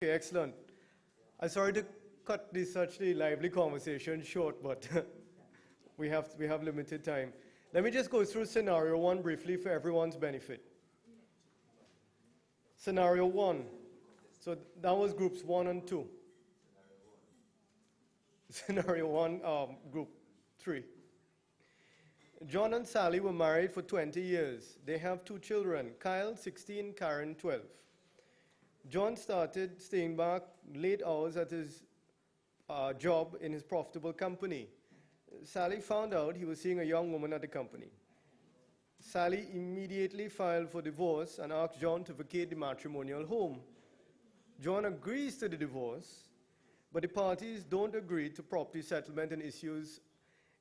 Okay, excellent. I'm sorry to cut this actually lively conversation short, but we have limited time. Let me just go through scenario one briefly for everyone's benefit. Scenario one. So that was groups 1 and 2. Scenario 1, group 3. John and Sally were married for 20 years. They have 2 children, Kyle, 16, Karen, 12. John started staying back late hours at his job in his profitable company. Sally found out he was seeing a young woman at the company. Sally immediately filed for divorce and asked John to vacate the matrimonial home. John agrees to the divorce, but the parties don't agree to property settlement and issues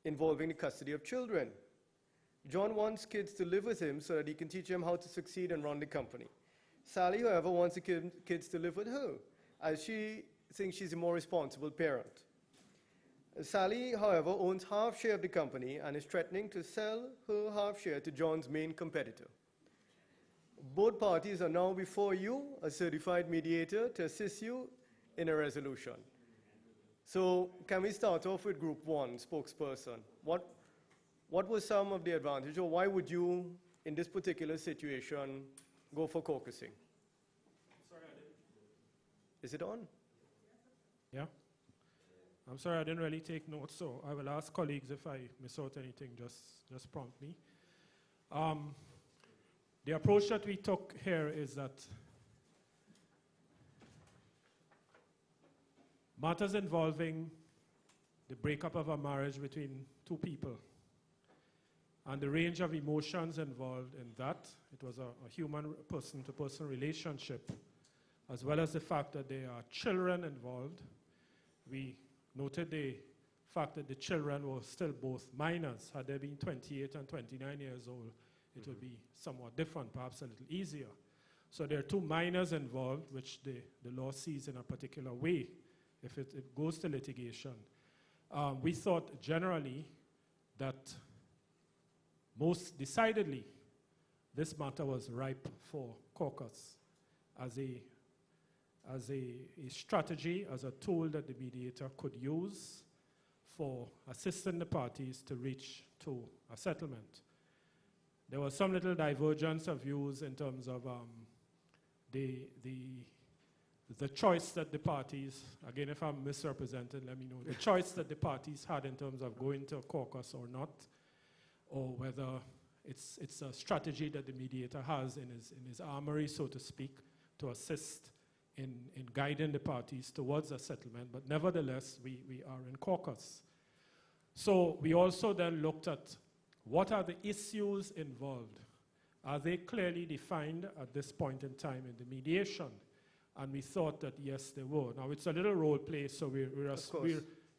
involving the custody of children. John wants kids to live with him so that he can teach them how to succeed and run the company. Sally, however, wants the kids to live with her, as she thinks she's a more responsible parent. Sally, however, owns half share of the company and is threatening to sell her half share to John's main competitor. Both parties are now before you, a certified mediator, to assist you in a resolution. So can we start off with group 1, spokesperson? What were some of the advantages, or why would you, in this particular situation, go for caucusing? Sorry, I didn't. Is it on? Yeah. I'm sorry, I didn't really take notes, so I will ask colleagues if I miss out anything, just prompt me. The approach that we took here is that matters involving the breakup of a marriage between 2 people and the range of emotions involved in that, it was a human person-to-person relationship, as well as the fact that there are children involved. We noted the fact that the children were still both minors. Had they been 28 and 29 years old, it would be somewhat different, perhaps a little easier. So there are 2 minors involved, which the law sees in a particular way if it goes to litigation. We thought generally that most decidedly this matter was ripe for caucus as a strategy, as a tool that the mediator could use for assisting the parties to reach to a settlement. There was some little divergence of views in terms of the choice that the parties, again, if I'm misrepresented, let me know, the choice that the parties had in terms of going to a caucus or not, or whether it's a strategy that the mediator has in his armory, so to speak, to assist in guiding the parties towards a settlement. But nevertheless, we are in caucus. So we also then looked at what are the issues involved. Are they clearly defined at this point in time in the mediation? And we thought that, yes, they were. Now, it's a little role play, so we're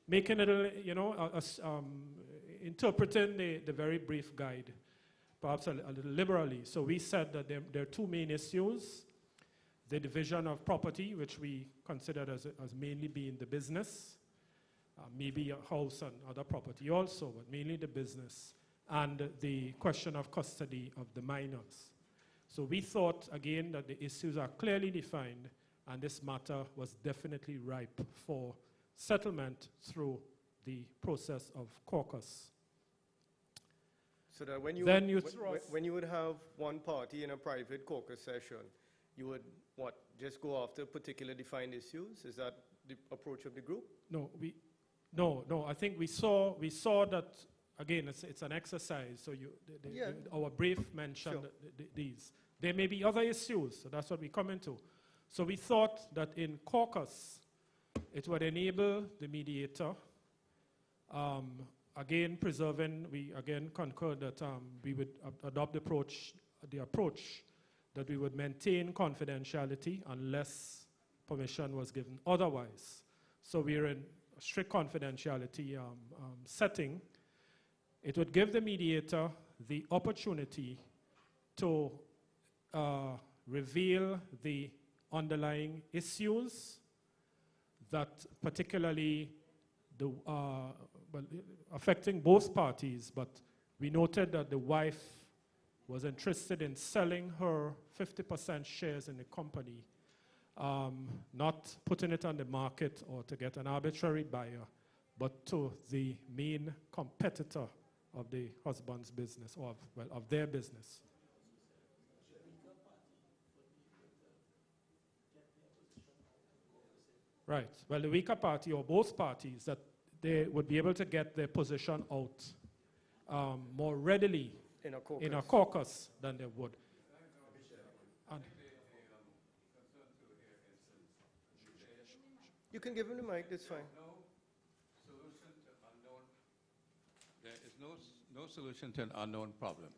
making a little, interpreting the very brief guide, perhaps a little liberally. So we said that there are 2 main issues: the division of property, which we considered as mainly being the business, maybe a house and other property also, but mainly the business, and the question of custody of the minors. So we thought, again, that the issues are clearly defined, and this matter was definitely ripe for settlement through the process of caucus. So that when you would have one party in a private caucus session, you would, just go after particular defined issues? Is that the approach of the group? No, I think we saw that, again, it's an exercise, so our brief mentioned these. There may be other issues, so that's what we come into. So we thought that in caucus, it would enable the mediator, again preserving, we again concurred that we would adopt the approach that we would maintain confidentiality unless permission was given otherwise. So we're in a strict confidentiality setting. It would give the mediator the opportunity to reveal the underlying issues that particularly affecting both parties, but we noted that the wife was interested in selling her 50% shares in the company not putting it on the market or to get an arbitrary buyer, but to the main competitor of the husband's business, or of their business. Right. Well, the weaker party, or both parties, that they would be able to get their position out more readily in a caucus than they would. And you can give him the mic, that's fine. There is no solution to an unknown problem.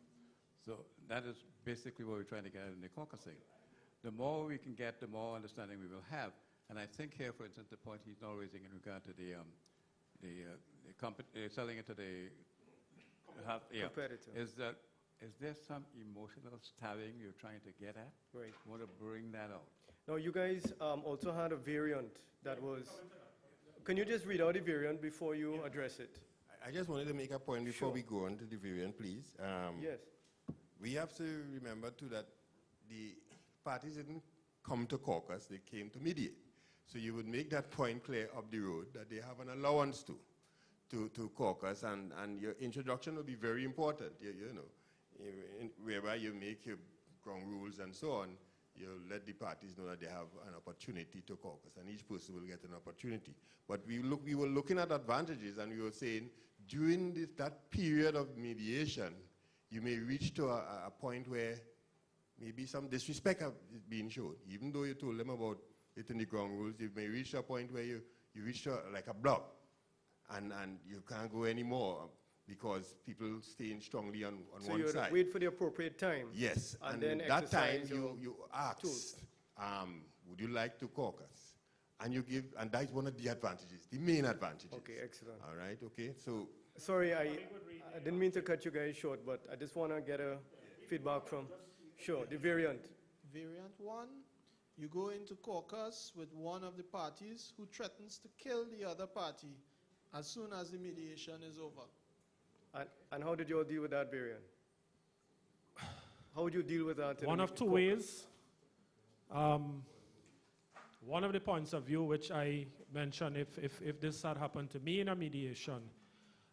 So that is basically what we're trying to get in the caucusing. The more we can get, the more understanding we will have. And I think here, for instance, the point he's now raising in regard to selling it to the competitor, is there some emotional stabbing you're trying to get at? Right. You want to bring that out? Now, you guys also had a variant that was... Can you just read out the variant before you address it? I just wanted to make a point before we go on to the variant, please. Yes. We have to remember, too, that the parties didn't come to caucus, they came to mediate. So you would make that point clear up the road that they have an allowance to caucus, and your introduction will be very important, you know, whereby you make your ground rules and so on. You let the parties know that they have an opportunity to caucus, and each person will get an opportunity. But we were looking at advantages, and we were saying during that period of mediation, you may reach to a point where maybe some disrespect is being shown. Even though you told them about it in the ground rules, you may reach a point where you reach to like a block, and you can't go anymore because people staying strongly on one side. So you wait for the appropriate time. Yes, and then that time exercise you ask, would you like to caucus? And you give, and that's one of the advantages, the main advantages. Okay, excellent. All right, okay, so. Sorry, I didn't mean to cut you guys short, but I just want to get a feedback from, sure, the variant. Variant 1, you go into caucus with one of the parties who threatens to kill the other party as soon as the mediation is over. And how did you all deal with that variant? How would you deal with that? One of two ways. One of the points of view which I mentioned, if this had happened to me in a mediation,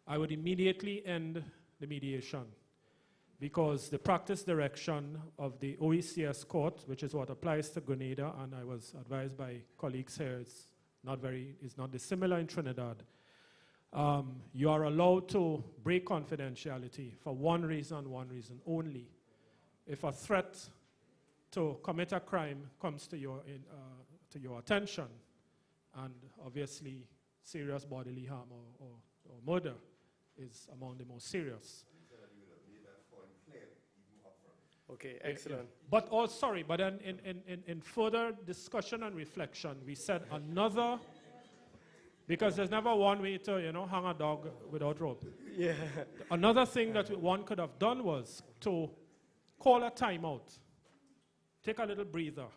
I would immediately end the mediation, because the practice direction of the OECS court, which is what applies to Grenada, and I was advised by colleagues here, it's not dissimilar in Trinidad. You are allowed to break confidentiality for one reason only. If a threat to commit a crime comes to your attention, and obviously serious bodily harm or murder is among the most serious. Okay, excellent. But then in further discussion and reflection, we said another, because there's never one way to, hang a dog without rope. Yeah. Another thing that one could have done was to call a timeout, take a little breather,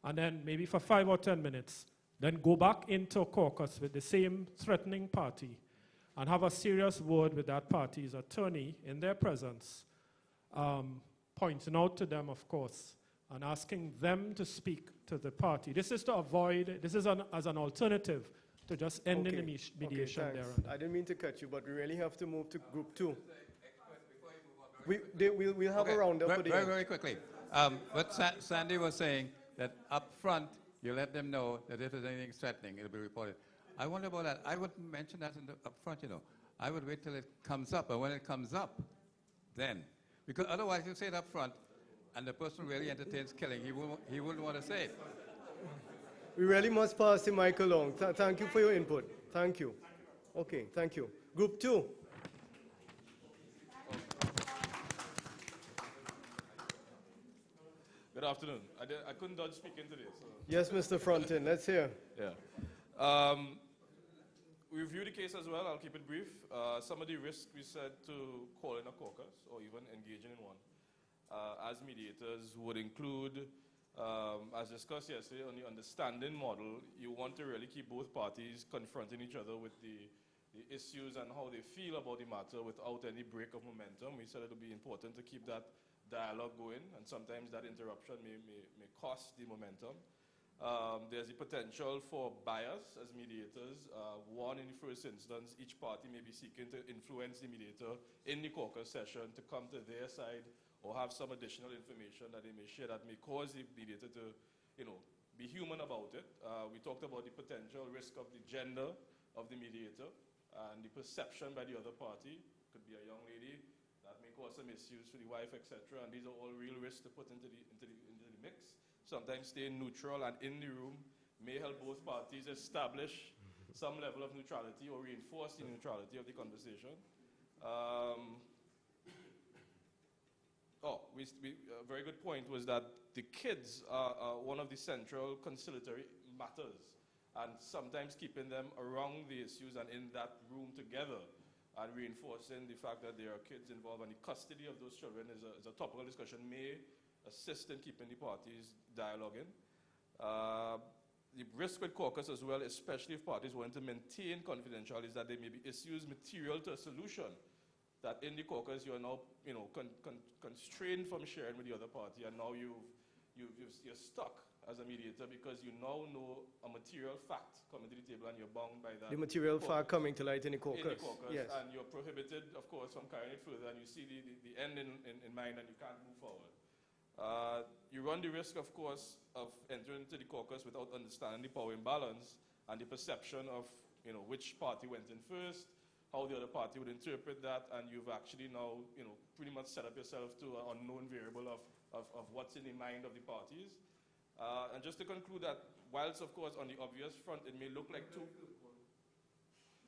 and then maybe for 5 or 10 minutes, then go back into caucus with the same threatening party and have a serious word with that party's attorney in their presence, pointing out to them, of course, and asking them to speak to the party. This is to avoid, this is as an alternative to just ending the mediation okay, there. I didn't mean to cut you, but we really have to move to group 2. We'll have a roundup for the very, very quickly. What Sandy was saying, that up front, you let them know that if there's anything threatening, it'll be reported. I wonder about that. I wouldn't mention that up front, I would wait till it comes up, and when it comes up, then. Because otherwise, you say it up front, and the person really entertains killing, he wouldn't want to say it. We really must pass the mic along. Thank you for your input. Thank you. Okay, thank you. Group 2. Good afternoon. I couldn't dodge speaking today. So. Yes, Mr. Fortin, let's hear. Yeah. We reviewed the case as well. I'll keep it brief. Some of the risks we said to call in a caucus or even engaging in one as mediators would include, as discussed yesterday, on the understanding model, you want to really keep both parties confronting each other with the issues and how they feel about the matter without any break of momentum. We said it would be important to keep that dialogue going, and sometimes that interruption may cost the momentum. There's the potential for bias as mediators. One, in the first instance, each party may be seeking to influence the mediator in the caucus session to come to their side or have some additional information that they may share that may cause the mediator to, be human about it. We talked about the potential risk of the gender of the mediator and the perception by the other party. Could be a young lady that may cause some issues for the wife, etc. And these are all real risks to put into the mix. Sometimes staying neutral and in the room may help both parties establish some level of neutrality or reinforce the neutrality of the conversation. A very good point was that the kids are one of the central conciliatory matters, and sometimes keeping them around the issues and in that room together and reinforcing the fact that there are kids involved and the custody of those children is a topical discussion may assist in keeping the parties dialoguing. The risk with caucus as well, especially if parties want to maintain confidentiality, is that there may be issues material to a solution that in the caucus you are now constrained from sharing with the other party, and now you're stuck as a mediator because you now know a material fact coming to the table and you're bound by that. The material fact coming to light in the caucus. In the caucus, yes. And you're prohibited, of course, from carrying it further, and you see the end in mind and you can't move forward. You run the risk, of course, of entering into the caucus without understanding the power imbalance and the perception of which party went in first, how the other party would interpret that, and you've actually now pretty much set up yourself to an unknown variable of what's in the mind of the parties. And just to conclude that, whilst of course on the obvious front it may look like two,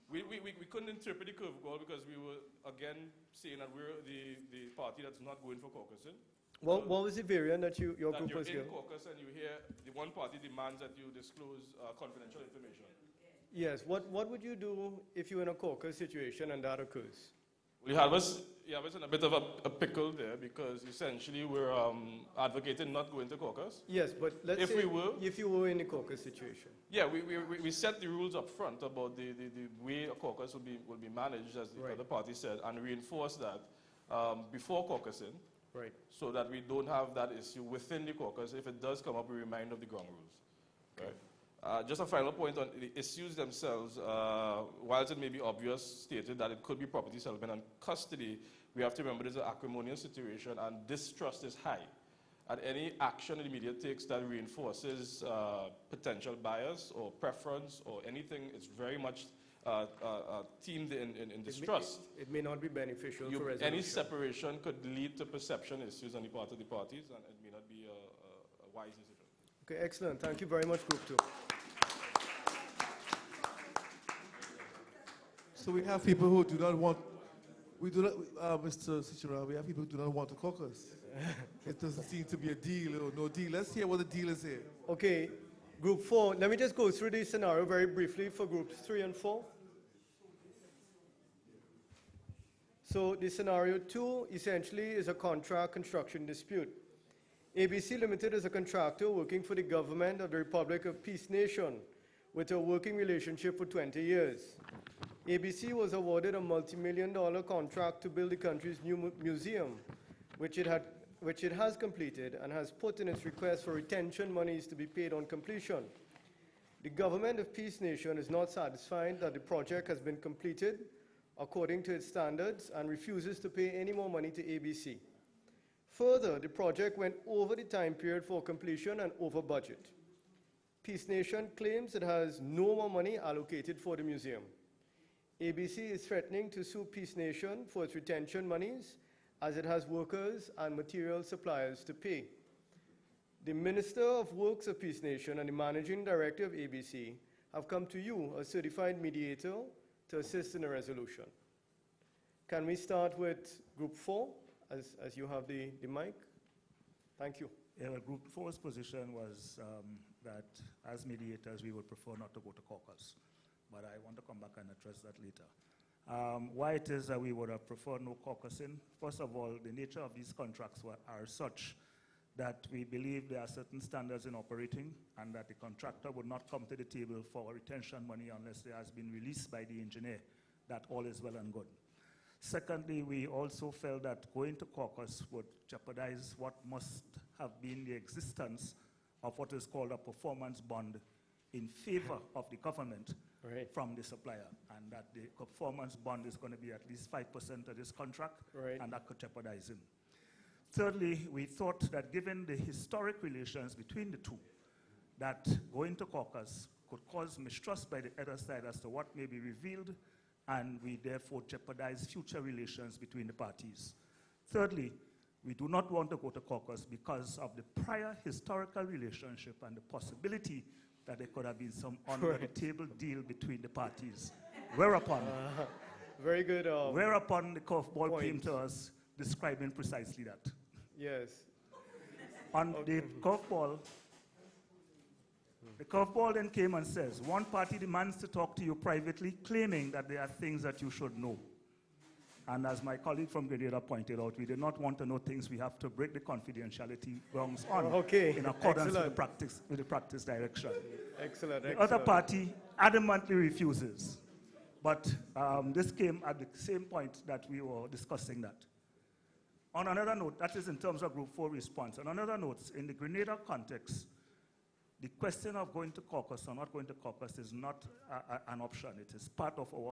we couldn't interpret the curveball because we were again saying that we're the party that's not going for caucusing. What was the variant that your group was here? here? In caucus and you hear the one party demands that you disclose confidential information. Yes. What would you do if you're in a caucus situation and that occurs? Well, you have us in a bit of a pickle there because essentially we're advocating not going to caucus. Yes, but let's say if you were in a caucus situation. Yeah, we set the rules up front about the way a caucus will be managed, as the other party said, and reinforce that before caucusing. Right. So that we don't have that issue within the caucus. If it does come up, we remind of the ground rules. Right. Just a final point on the issues themselves. Whilst it may be obvious stated that it could be property settlement and custody, we have to remember there's an acrimonious situation and distrust is high. And any action the media takes that reinforces potential bias or preference or anything, it's very much teamed in distrust. It may not be beneficial for resolution. Any separation could lead to perception issues on the part of the parties, and it may not be a wise decision. Okay, excellent. Thank you very much, Group 2. So we have people who do not want, Mr. Sichera, we have people who do not want to caucus. It doesn't seem to be a deal or no deal. Let's hear what the deal is here. Okay, Group 4, let me just go through the scenario very briefly for Groups 3 and 4. So the scenario 2 essentially is a contract construction dispute. ABC Limited is a contractor working for the government of the Republic of Peace Nation with a working relationship for 20 years. ABC was awarded a multi-million-dollar contract to build the country's new museum, which it has completed and has put in its request for retention monies to be paid on completion. The government of Peace Nation is not satisfied that the project has been completed according to its standards and refuses to pay any more money to ABC. Further, the project went over the time period for completion and over budget. Peace Nation claims it has no more money allocated for the museum. ABC is threatening to sue Peace Nation for its retention monies as it has workers and material suppliers to pay. The Minister of Works of Peace Nation and the Managing Director of ABC have come to you, a certified mediator, to assist in a resolution. Can we start with Group 4, as you have the mic? Thank you. Yeah, well, Group 4's position was that as mediators, we would prefer not to go to caucus. But I want to come back and address that later. Why it is that we would have preferred no caucusing? First of all, the nature of these contracts are such that we believe there are certain standards in operating and that the contractor would not come to the table for retention money unless there has been released by the engineer, that all is well and good. Secondly, we also felt that going to caucus would jeopardize what must have been the existence of what is called a performance bond in favor of the government Right. from the supplier, and that the performance bond is going to be at least 5% of this contract, Right. and that could jeopardize him. Thirdly, we thought that given the historic relations between the two, that going to caucus could cause mistrust by the other side as to what may be revealed, and we therefore jeopardize future relations between the parties. Thirdly, we do not want to go to caucus because of the prior historical relationship and the possibility that there could have been some under-the-table deal between the parties. Whereupon, Very good. whereupon the curveball point. came to us describing precisely that. Yes. On the curveball then came and says, one party demands to talk to you privately, claiming that there are things that you should know. And as my colleague from Grenada pointed out, we did not want to know things we have to break the confidentiality grounds on Okay, in accordance excellent. with the practice direction. Excellent. The Excellent. other party adamantly refuses. But this came at the same point that we were discussing that. On another note, that is in terms of Group 4 response. On another note, in the Grenada context, the question of going to caucus or not going to caucus is not an option. It is part of our